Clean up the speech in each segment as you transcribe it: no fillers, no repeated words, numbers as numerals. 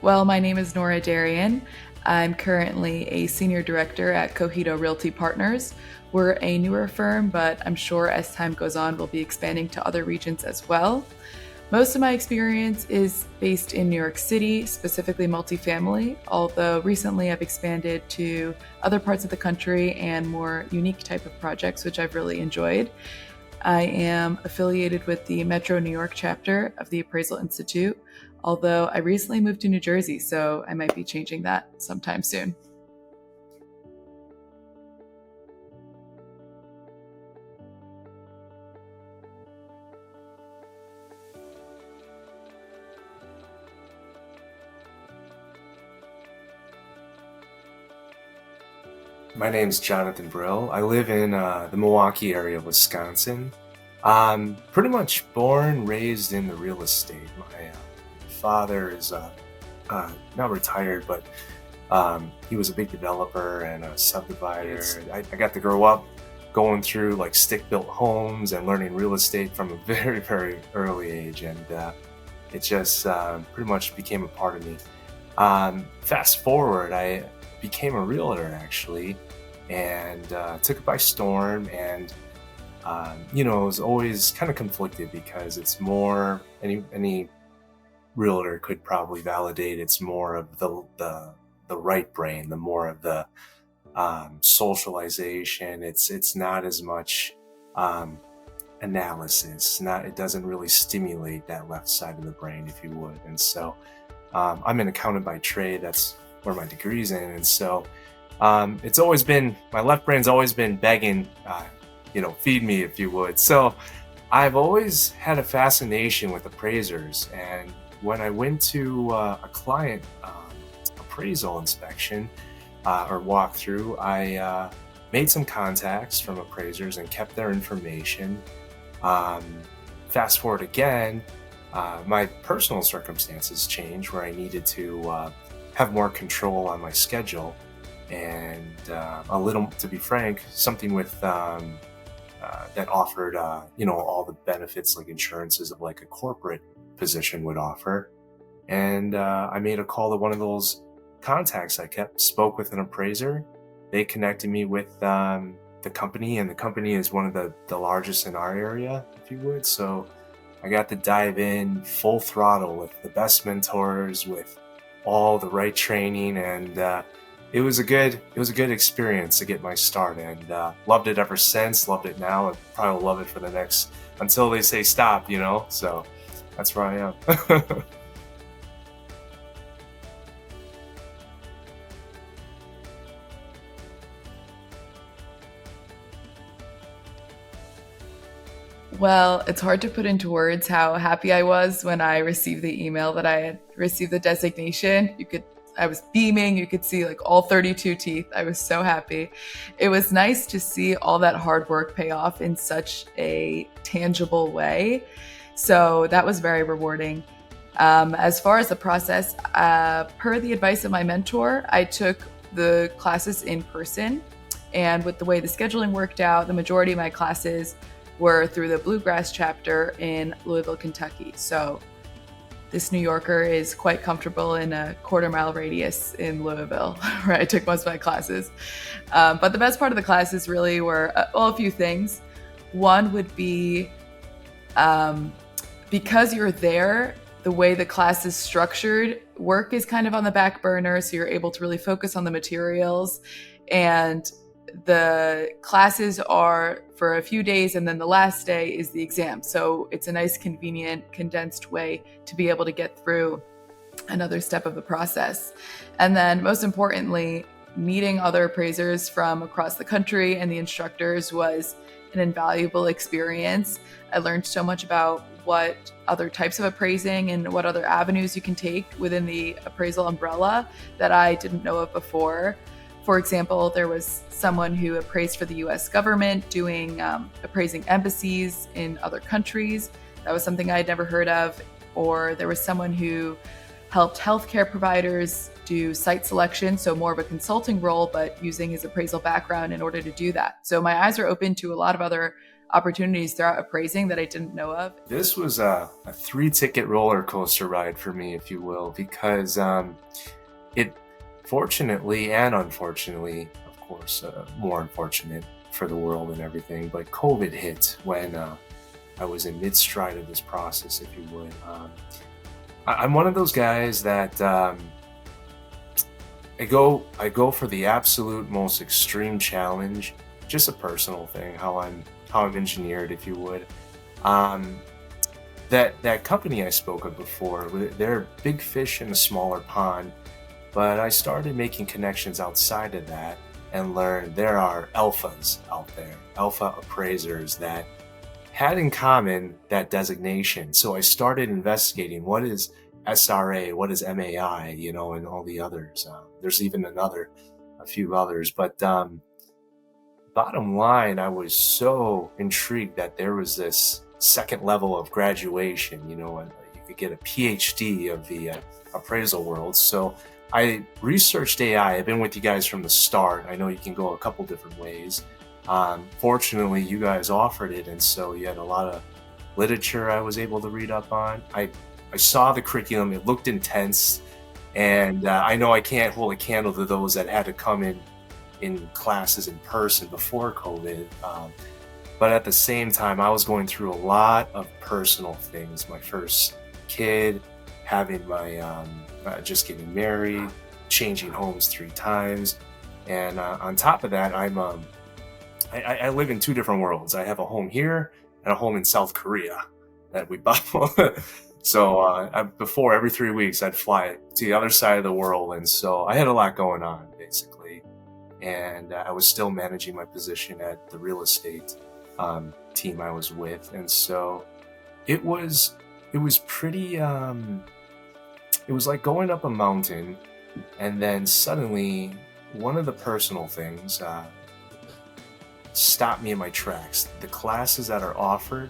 Well, my name is Nora Derian. I'm currently a senior director at Cogito Realty Partners. We're a newer firm, but I'm sure as time goes on, we'll be expanding to other regions as well. Most of my experience is based in New York City, specifically multifamily, although recently I've expanded to other parts of the country and more unique type of projects, which I've really enjoyed. I am affiliated with the Metro New York chapter of the Appraisal Institute, although I recently moved to New Jersey, so I might be changing that sometime soon. My name's Jonathan Brill. I live in the Milwaukee area of Wisconsin. Pretty much born, raised in the real estate. My father is not retired, but he was a big developer and a subdivider. I got to grow up going through like stick-built homes and learning real estate from a very, very early age, and it just pretty much became a part of me. Fast forward, I became a realtor actually, and took it by storm. And it was always kind of conflicted because it's more, any realtor could probably validate, it's more of the right brain, the more of the socialization. It's not as much analysis. It doesn't really stimulate that left side of the brain, if you would. And so I'm an accountant by trade. That's where my degree's in. And so it's always been, my left brain's always been begging, feed me, if you would. So I've always had a fascination with appraisers. And when I went to a client appraisal inspection or walkthrough, I made some contacts from appraisers and kept their information. Fast forward again, my personal circumstances changed where I needed to have more control on my schedule, and a little, to be frank, something with that offered all the benefits like insurances of like a corporate position would offer. And I made a call to one of those contacts I kept, spoke with an appraiser. They connected me with the company, and the company is one of the largest in our area, if you would. So I got to dive in full throttle with the best mentors, with all the right training, and it was a good experience to get my start, and loved it ever since. Loved it now, and probably will love it for the next, until they say stop, so that's where I am. Well, it's hard to put into words how happy I was when I received the email that I had received the designation. I was beaming. You could see like all 32 teeth. I was so happy. It was nice to see all that hard work pay off in such a tangible way. So that was very rewarding. As far as the process, per the advice of my mentor, I took the classes in person. And with the way the scheduling worked out, the majority of my classes were through the Bluegrass chapter in Louisville, Kentucky. So this New Yorker is quite comfortable in a quarter-mile radius in Louisville, where I took most of my classes. But the best part of the classes really were, a few things. One would be, because you're there, the way the class is structured, work is kind of on the back burner, so you're able to really focus on the materials. And the classes are for a few days, and then the last day is the exam. So it's a nice, convenient, condensed way to be able to get through another step of the process. And then most importantly, meeting other appraisers from across the country and the instructors was an invaluable experience. I learned so much about what other types of appraising and what other avenues you can take within the appraisal umbrella that I didn't know of before. For example, there was someone who appraised for the US government doing appraising embassies in other countries. That was something I had never heard of. Or there was someone who helped healthcare providers do site selection, so more of a consulting role, but using his appraisal background in order to do that. So my eyes are open to a lot of other opportunities throughout appraising that I didn't know of. This was a 3-ticket roller coaster ride for me, if you will, because it fortunately and unfortunately, of course, more unfortunate for the world and everything, but COVID hit when I was in mid-stride of this process, if you would. I'm one of those guys that I go for the absolute most extreme challenge, just a personal thing, how I'm engineered, if you would. That company I spoke of before, they're big fish in a smaller pond, but I started making connections outside of that and learned there are alphas out there, alpha appraisers that had in common that designation. So I started investigating what is SRA, what is MAI, and all the others. There's even a few others, but bottom line, I was so intrigued that there was this second level of graduation, and you could get a PhD of the appraisal world. So I researched AI. I've been with you guys from the start. I know you can go a couple different ways. Fortunately, you guys offered it, and so you had a lot of literature I was able to read up on. I saw the curriculum. It looked intense, and I know I can't hold a candle to those that had to come in classes in person before COVID. But at the same time, I was going through a lot of personal things. My first kid, having my just getting married, changing homes 3 times, and on top of that, I live in 2 different worlds. I have a home here and a home in South Korea that we bought. So before, every 3 weeks, I'd fly to the other side of the world, and so I had a lot going on, basically. And I was still managing my position at the real estate team I was with, and so it was pretty. It was like going up a mountain, and then suddenly one of the personal things stopped me in my tracks. The classes that are offered,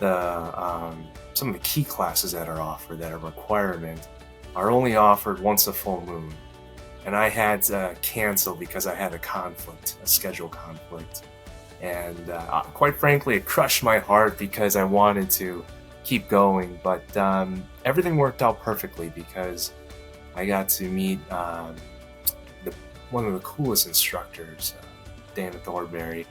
some of the key classes that are offered that are a requirement, are only offered once a full moon. And I had to cancel because I had a schedule conflict. And quite frankly, it crushed my heart because I wanted to keep going. But everything worked out perfectly because I got to meet one of the coolest instructors, Dana Thornberry,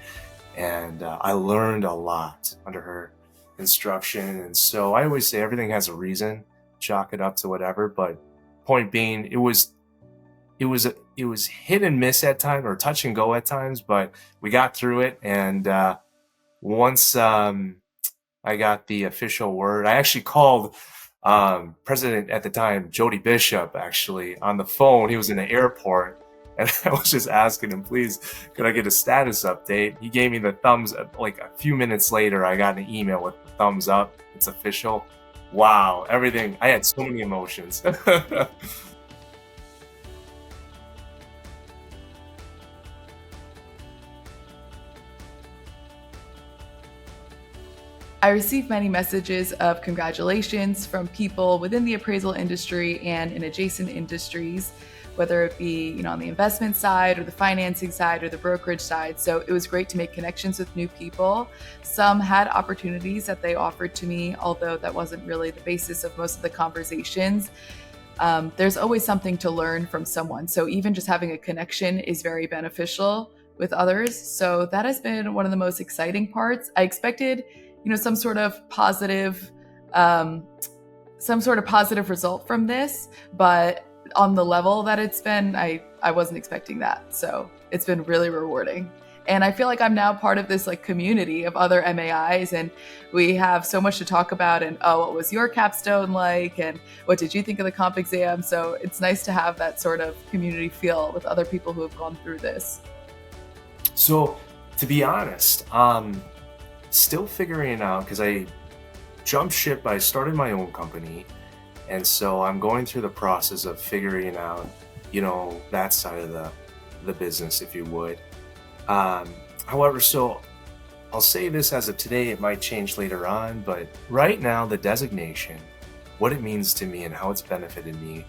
and I learned a lot under her instruction. And so I always say everything has a reason, chalk it up to whatever. But point being, it was hit and miss at times, or touch and go at times, but we got through it. And once I got the official word, I actually called President at the time, Jody Bishop, actually on the phone. He was in the airport, and I was just asking him, please, could I get a status update? He gave me the thumbs up. Like a few minutes later, I got an email with the thumbs up. It's official. Wow, everything. I had so many emotions. I received many messages of congratulations from people within the appraisal industry and in adjacent industries, whether it be, on the investment side or the financing side or the brokerage side. So it was great to make connections with new people. Some had opportunities that they offered to me, although that wasn't really the basis of most of the conversations. There's always something to learn from someone. So even just having a connection is very beneficial with others. So that has been one of the most exciting parts. I expected some sort of positive result from this, but on the level that it's been, I wasn't expecting that. So it's been really rewarding. And I feel like I'm now part of this community of other MAIs, and we have so much to talk about. And what was your capstone like? And what did you think of the comp exam? So it's nice to have that sort of community feel with other people who have gone through this. So to be honest, still figuring it out, because I jumped ship. I started my own company, and so I'm going through the process of figuring out, that side of the business, if you would. However, so I'll say this as of today, it might change later on, but right now, the designation, what it means to me and how it's benefited me,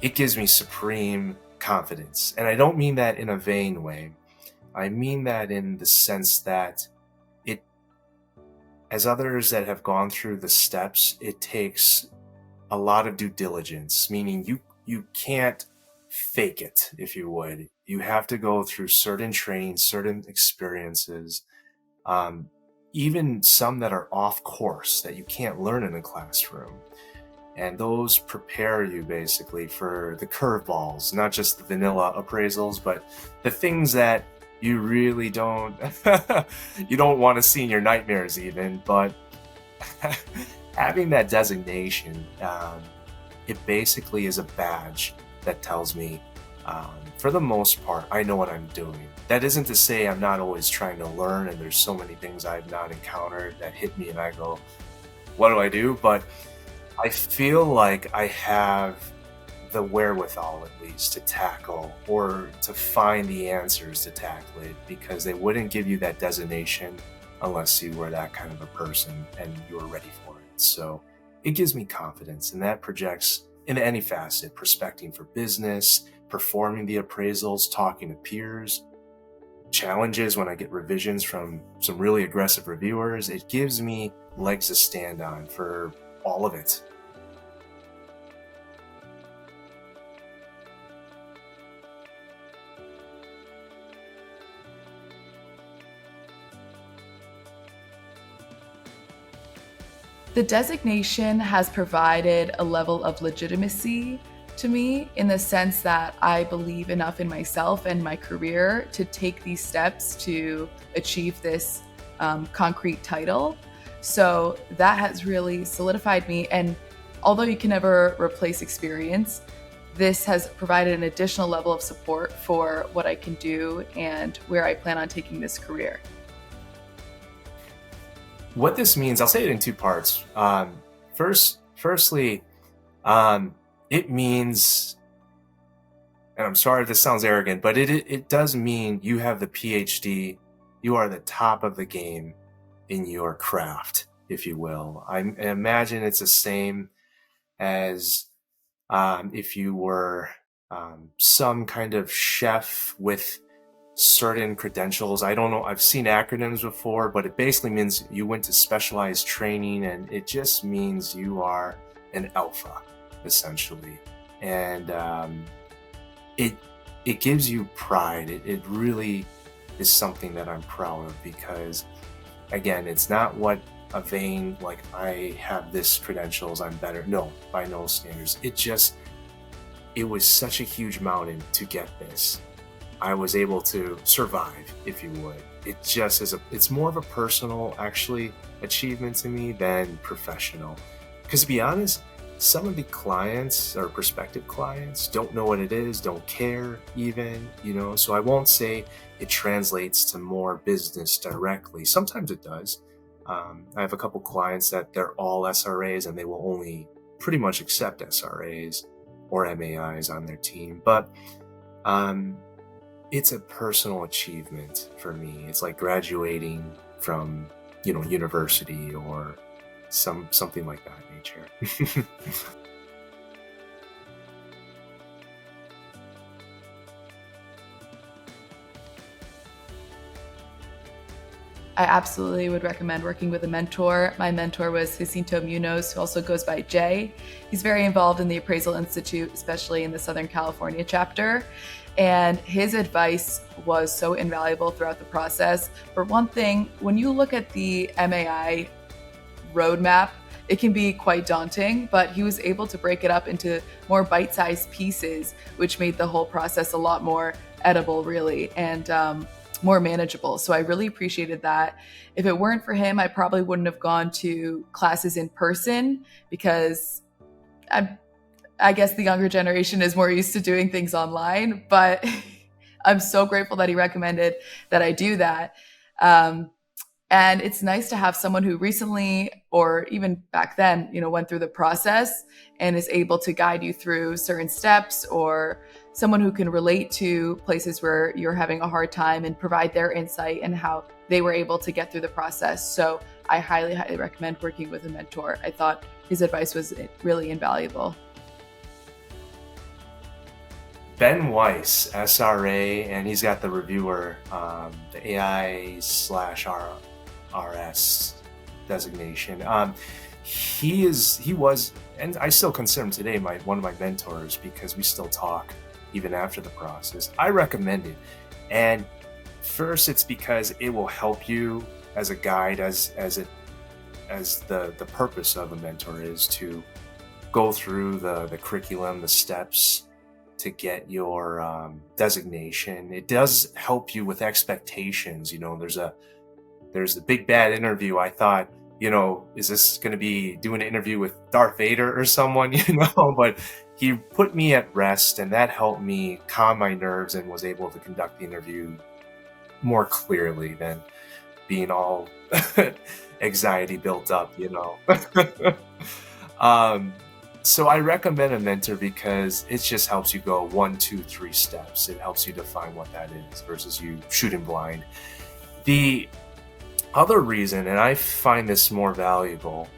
it gives me supreme confidence. And I don't mean that in a vain way. I mean that in the sense that as others that have gone through the steps, it takes a lot of due diligence, meaning you can't fake it, if you would. You have to go through certain training, certain experiences, even some that are off course that you can't learn in a classroom. And those prepare you basically for the curveballs, not just the vanilla appraisals, but the things that you really don't you don't want to see in your nightmares even. But having that designation, it basically is a badge that tells me, for the most part, I know what I'm doing. That isn't to say I'm not always trying to learn, and there's so many things I've not encountered that hit me and I go, what do I do? But I feel like I have the wherewithal, at least, to tackle or to find the answers to tackle it, because they wouldn't give you that designation unless you were that kind of a person and you were ready for it. So it gives me confidence, and that projects into any facet: prospecting for business, performing the appraisals, talking to peers, challenges when I get revisions from some really aggressive reviewers. It gives me legs to stand on for all of it. The designation has provided a level of legitimacy to me in the sense that I believe enough in myself and my career to take these steps to achieve this concrete title. So that has really solidified me. And although you can never replace experience, this has provided an additional level of support for what I can do and where I plan on taking this career. What this means, I'll say it in two parts. Firstly, it means, and I'm sorry if this sounds arrogant, but it does mean you have the PhD. You are the top of the game in your craft, if you will. I imagine it's the same as if you were some kind of chef with certain credentials. I don't know, I've seen acronyms before, but it basically means you went to specialized training, and it just means you are an alpha, essentially. And it gives you pride. It really is something that I'm proud of, because again, it's not what a vain, like, I have this credentials, I'm better. No, by no standards. It was such a huge mountain to get this. I was able to survive, if you would. It just is it's more of a personal, actually, achievement to me than professional. Because to be honest, some of the clients or prospective clients don't know what it is, don't care even, so I won't say it translates to more business directly. Sometimes it does. I have a couple clients that they're all SRAs, and they will only pretty much accept SRAs or MAIs on their team. But it's a personal achievement for me. It's like graduating from, university or something like that nature. I absolutely would recommend working with a mentor. My mentor was Jacinto Munoz, who also goes by Jay. He's very involved in the Appraisal Institute, especially in the Southern California chapter. And his advice was so invaluable throughout the process. For one thing, when you look at the MAI roadmap, it can be quite daunting, but he was able to break it up into more bite-sized pieces, which made the whole process a lot more edible, really, and more manageable. So I really appreciated that. If it weren't for him, I probably wouldn't have gone to classes in person, because I guess the younger generation is more used to doing things online, but I'm so grateful that he recommended that I do that. And it's nice to have someone who recently, or even back then, went through the process and is able to guide you through certain steps, or someone who can relate to places where you're having a hard time and provide their insight and how they were able to get through the process. So I highly, highly recommend working with a mentor. I thought his advice was really invaluable. Ben Weiss, SRA, and he's got the reviewer, the AI/RS designation. He was, and I still consider him today one of my mentors, because we still talk even after the process. I recommend it. And first, it's because it will help you as a guide, as the purpose of a mentor is to go through the curriculum, the steps to get your designation. It does help you with expectations. There's the big bad interview. I thought, is this going to be doing an interview with Darth Vader or someone, but he put me at rest, and that helped me calm my nerves and was able to conduct the interview more clearly than being all anxiety built up, So I recommend a mentor because it just helps you go 1, 2, 3 steps. It helps you define what that is versus you shooting blind. The other reason, and I find this more valuable,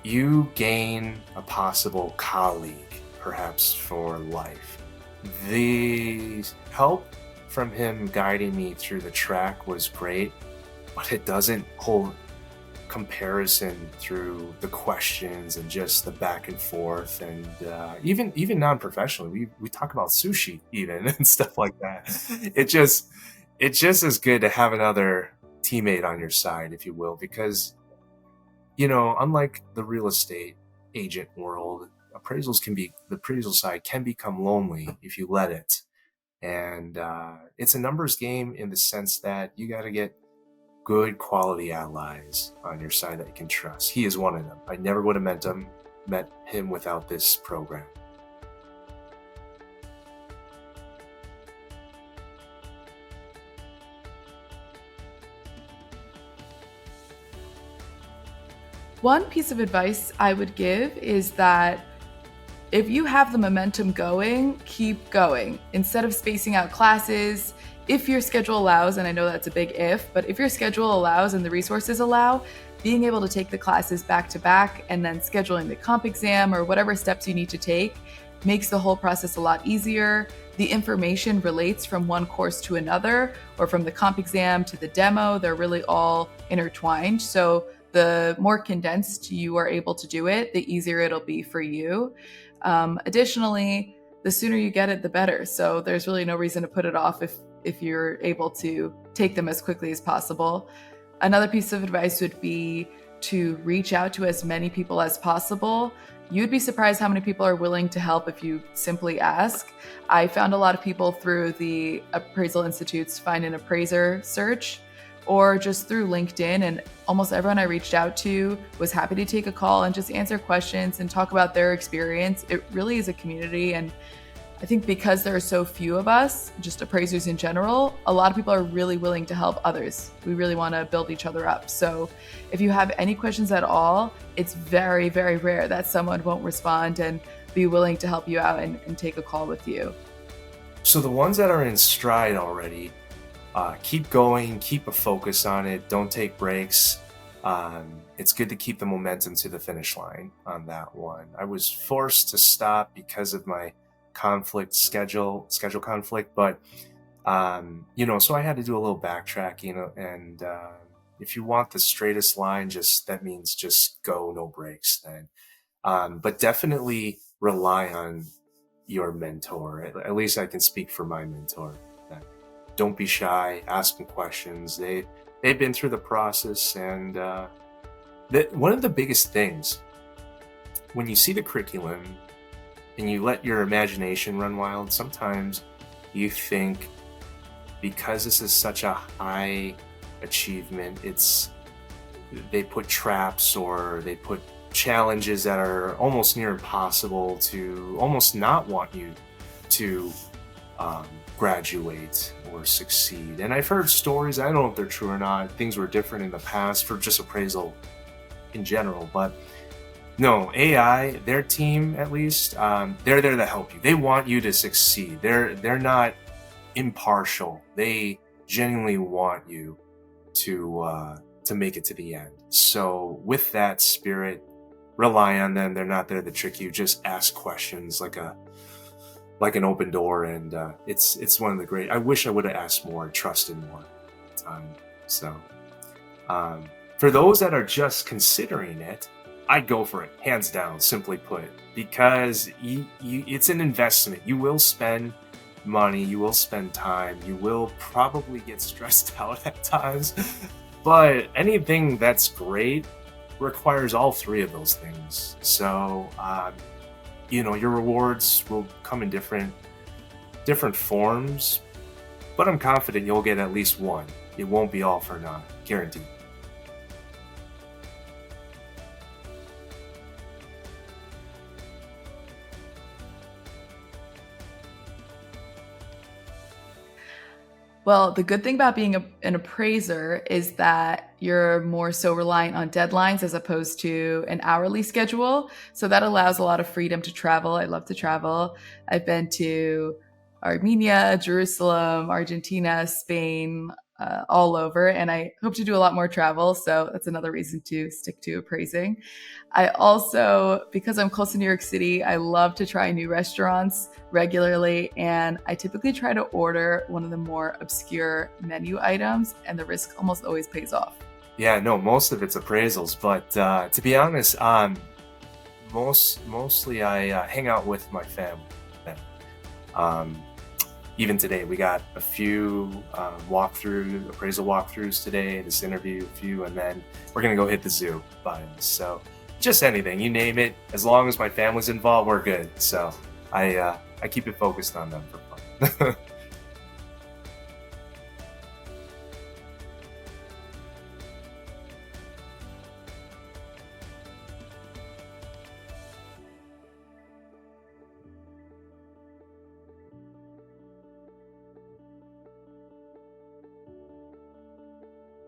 you gain a possible colleague, perhaps for life. The help from him guiding me through the track was great, but it doesn't hold comparison through the questions and just the back and forth, and even non-professionally, we talk about sushi even and stuff like that. It just is good to have another teammate on your side, if you will, because unlike the real estate agent world, the appraisal side can become lonely if you let it. And it's a numbers game in the sense that you got to get good quality allies on your side that you can trust. He is one of them. I never would have met him without this program. One piece of advice I would give is that if you have the momentum going, keep going. Instead of spacing out classes, if your schedule allows, and I know that's a big if, but if your schedule allows and the resources allow, being able to take the classes back to back and then scheduling the comp exam or whatever steps you need to take makes the whole process a lot easier. The information relates from one course to another, or from the comp exam to the demo. They're really all intertwined. So the more condensed you are able to do it, the easier it'll be for you. Additionally, the sooner you get it, the better. So there's really no reason to put it off if you're able to take them as quickly as possible. Another piece of advice would be to reach out to as many people as possible. You'd be surprised how many people are willing to help if you simply ask. I found a lot of people through the Appraisal Institute's Find an Appraiser search, or just through LinkedIn, and almost everyone I reached out to was happy to take a call and just answer questions and talk about their experience. It really is a community, and I think because there are so few of us, just appraisers in general, a lot of people are really willing to help others. We really want to build each other up. So if you have any questions at all, it's very, very rare that someone won't respond and be willing to help you out and take a call with you. So the ones that are in stride already, keep going, keep a focus on it, don't take breaks. It's good to keep the momentum to the finish line on that one. I was forced to stop because of my schedule conflict, but so I had to do a little backtracking, and if you want the straightest line, that means just go, no breaks then. But definitely rely on your mentor. At least I can speak for my mentor. Don't be shy, ask them questions. They've been through the process, and one of the biggest things when you see the curriculum and you let your imagination run wild, sometimes you think, because this is such a high achievement, they put traps or they put challenges that are almost near impossible to almost not want you to graduate or succeed. And I've heard stories, I don't know if they're true or not, things were different in the past for just appraisal in general, but no, AI, their team at least, they're there to help you. They want you to succeed. They're not impartial. They genuinely want you to make it to the end. So with that spirit, rely on them. They're not there to trick you. Just ask questions like an open door, and it's one of the great. I wish I would have asked more, trusted more. For those that are just considering it, I'd go for it, hands down, simply put, because it's an investment. You will spend money, you will spend time, you will probably get stressed out at times, but anything that's great requires all three of those things. So, your rewards will come in different forms, but I'm confident you'll get at least one. It won't be all for naught, guaranteed. Well, the good thing about being an appraiser is that you're more so reliant on deadlines as opposed to an hourly schedule. So that allows a lot of freedom to travel. I love to travel. I've been to Armenia, Jerusalem, Argentina, Spain, all over, and I hope to do a lot more travel. So that's another reason to stick to appraising. I also, because I'm close to New York City, I love to try new restaurants regularly, and I typically try to order one of the more obscure menu items, and the risk almost always pays off. Yeah, no, most of it's appraisals, but to be honest, mostly I hang out with my family. Even today, we got a few appraisal walkthroughs today, this interview, a few, and then we're gonna go hit the zoo by us. So just anything, you name it, as long as my family's involved, we're good. So I keep it focused on them for fun.